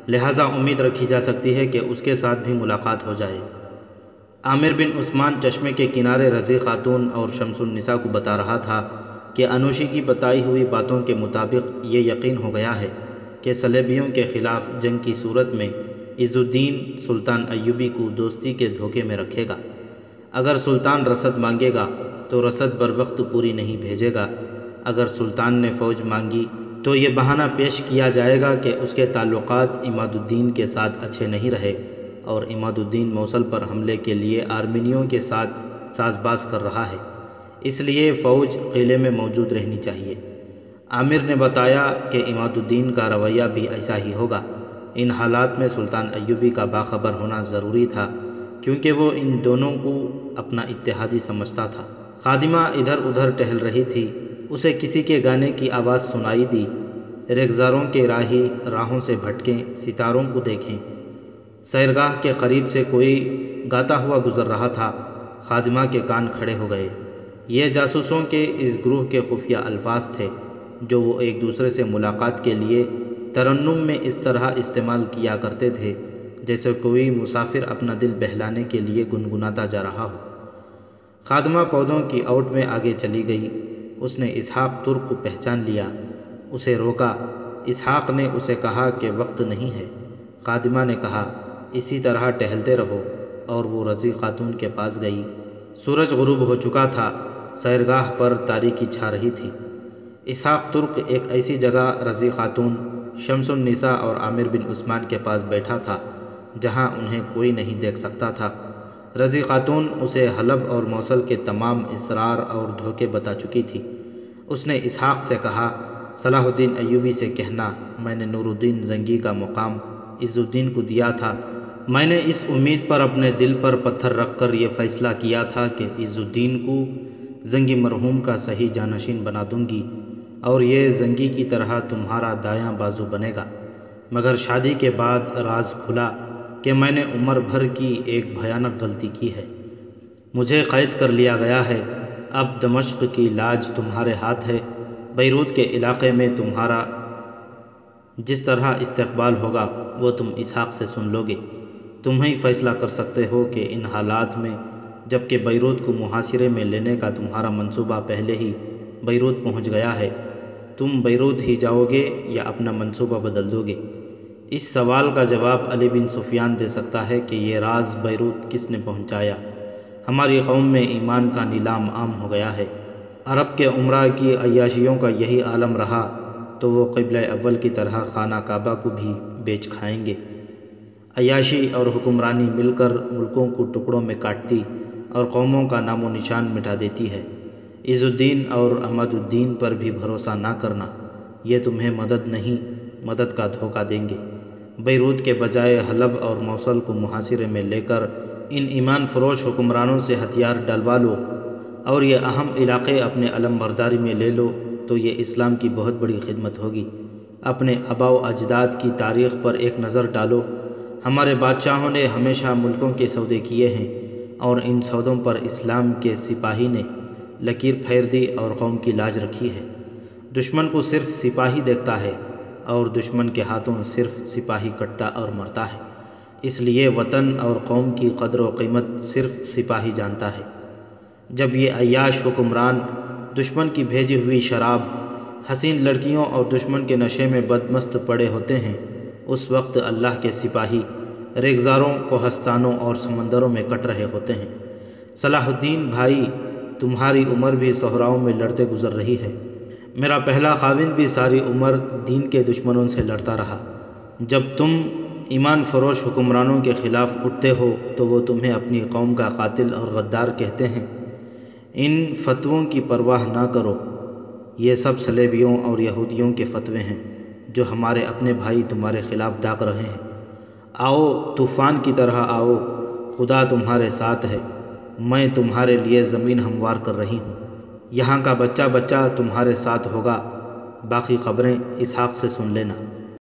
Speaker 2: لہٰذا امید رکھی جا سکتی ہے کہ اس کے ساتھ بھی ملاقات ہو جائے۔ عامر بن عثمان چشمے کے کنارے رضی خاتون اور شمس النساء کو بتا رہا تھا کہ انوشی کی بتائی ہوئی باتوں کے مطابق یہ یقین ہو گیا ہے کہ صلیبیوں کے خلاف جنگ کی صورت میں عز الدین سلطان ایوبی کو دوستی کے دھوکے میں رکھے گا۔ اگر سلطان رسد مانگے گا تو رسد بر وقت پوری نہیں بھیجے گا۔ اگر سلطان نے فوج مانگی تو یہ بہانہ پیش کیا جائے گا کہ اس کے تعلقات عماد الدین کے ساتھ اچھے نہیں رہے اور عماد الدین موصل پر حملے کے لیے آرمینیوں کے ساتھ ساز باز کر رہا ہے، اس لیے فوج قلعے میں موجود رہنی چاہیے۔ عامر نے بتایا کہ عماد الدین کا رویہ بھی ایسا ہی ہوگا۔ ان حالات میں سلطان ایوبی کا باخبر ہونا ضروری تھا کیونکہ وہ ان دونوں کو اپنا اتحادی سمجھتا تھا۔ خادمہ ادھر ادھر ٹہل رہی تھی، اسے کسی کے گانے کی آواز سنائی دی۔ ریگزاروں کے راہی راہوں سے بھٹکیں، ستاروں کو دیکھیں۔ سیرگاہ کے قریب سے کوئی گاتا ہوا گزر رہا تھا۔ خادمہ کے کان کھڑے ہو گئے۔ یہ جاسوسوں کے اس گروہ کے خفیہ الفاظ تھے جو وہ ایک دوسرے سے ملاقات کے لیے ترنم میں اس طرح استعمال کیا کرتے تھے جیسے کوئی مسافر اپنا دل بہلانے کے لیے گنگناتا جا رہا ہو۔ خادمہ پودوں کی اوٹ میں آگے چلی گئی۔ اس نے اسحاق ترک کو پہچان لیا، اسے روکا۔ اسحاق نے اسے کہا کہ وقت نہیں ہے۔ خادمہ نے کہا اسی طرح ٹہلتے رہو، اور وہ رضی خاتون کے پاس گئی۔ سورج غروب ہو چکا تھا، سیرگاہ پر تاریکی چھا رہی تھی۔ اسحاق ترک ایک ایسی جگہ رضی خاتون، شمس النساء اور عامر بن عثمان کے پاس بیٹھا تھا جہاں انہیں کوئی نہیں دیکھ سکتا تھا۔ رضی خاتون اسے حلب اور موصل کے تمام اسرار اور دھوکے بتا چکی تھی۔ اس نے اسحاق سے کہا صلاح الدین ایوبی سے کہنا میں نے نور الدین زنگی کا مقام عز الدین کو دیا تھا۔ میں نے اس امید پر اپنے دل پر پتھر رکھ کر یہ فیصلہ کیا تھا کہ عز الدین کو زنگی مرحوم کا صحیح جانشین بنا دوں گی اور یہ زنگی کی طرح تمہارا دایاں بازو بنے گا۔ مگر شادی کے بعد راز کھلا کہ میں نے عمر بھر کی ایک بھیانک غلطی کی ہے۔ مجھے قید کر لیا گیا ہے۔ اب دمشق کی لاج تمہارے ہاتھ ہے۔ بیروت کے علاقے میں تمہارا جس طرح استقبال ہوگا وہ تم اسحاق سے سن لو گے۔ تم ہی فیصلہ کر سکتے ہو کہ ان حالات میں، جب کہ بیروت کو محاصرے میں لینے کا تمہارا منصوبہ پہلے ہی بیروت پہنچ گیا ہے، تم بیروت ہی جاؤ گے یا اپنا منصوبہ بدل دو گے؟ اس سوال کا جواب علی بن سفیان دے سکتا ہے کہ یہ راز بیروت کس نے پہنچایا۔ ہماری قوم میں ایمان کا نیلام عام ہو گیا ہے۔ عرب کے عمرا کی عیاشیوں کا یہی عالم رہا تو وہ قبلہ اول کی طرح خانہ کعبہ کو بھی بیچ کھائیں گے۔ عیاشی اور حکمرانی مل کر ملکوں کو ٹکڑوں میں کاٹتی اور قوموں کا نام و نشان مٹا دیتی ہے۔ عز الدین اور احمد الدین پر بھی بھروسہ نہ کرنا، یہ تمہیں مدد نہیں، مدد کا دھوکہ دیں گے۔ بیروت کے بجائے حلب اور موصل کو محاصرے میں لے کر ان ایمان فروش حکمرانوں سے ہتھیار ڈلوا لو اور یہ اہم علاقے اپنے علم برداری میں لے لو تو یہ اسلام کی بہت بڑی خدمت ہوگی۔ اپنے آباء و اجداد کی تاریخ پر ایک نظر ڈالو۔ ہمارے بادشاہوں نے ہمیشہ ملکوں کے سودے کیے ہیں اور ان سودوں پر اسلام کے سپاہی نے لکیر پھیر دی اور قوم کی لاج رکھی ہے۔ دشمن کو صرف سپاہی دیکھتا ہے اور دشمن کے ہاتھوں صرف سپاہی کٹتا اور مرتا ہے۔ اس لیے وطن اور قوم کی قدر و قیمت صرف سپاہی جانتا ہے۔ جب یہ عیاش حکمران دشمن کی بھیجی ہوئی شراب، حسین لڑکیوں اور دشمن کے نشے میں بدمست پڑے ہوتے ہیں، اس وقت اللہ کے سپاہی ریگزاروں، کوہستانوں اور سمندروں میں کٹ رہے ہوتے ہیں۔ صلاح الدین بھائی، تمہاری عمر بھی صحراؤں میں لڑتے گزر رہی ہے۔ میرا پہلا خاوند بھی ساری عمر دین کے دشمنوں سے لڑتا رہا۔ جب تم ایمان فروش حکمرانوں کے خلاف اٹھتے ہو تو وہ تمہیں اپنی قوم کا قاتل اور غدار کہتے ہیں۔ ان فتووں کی پرواہ نہ کرو، یہ سب صلیبیوں اور یہودیوں کے فتوے ہیں جو ہمارے اپنے بھائی تمہارے خلاف داغ رہے ہیں۔ آؤ، طوفان کی طرح آؤ، خدا تمہارے ساتھ ہے، میں تمہارے لیے زمین ہموار کر رہی ہوں۔ یہاں کا بچہ بچہ تمہارے ساتھ ہوگا، باقی خبریں اسحاق سے سن لینا۔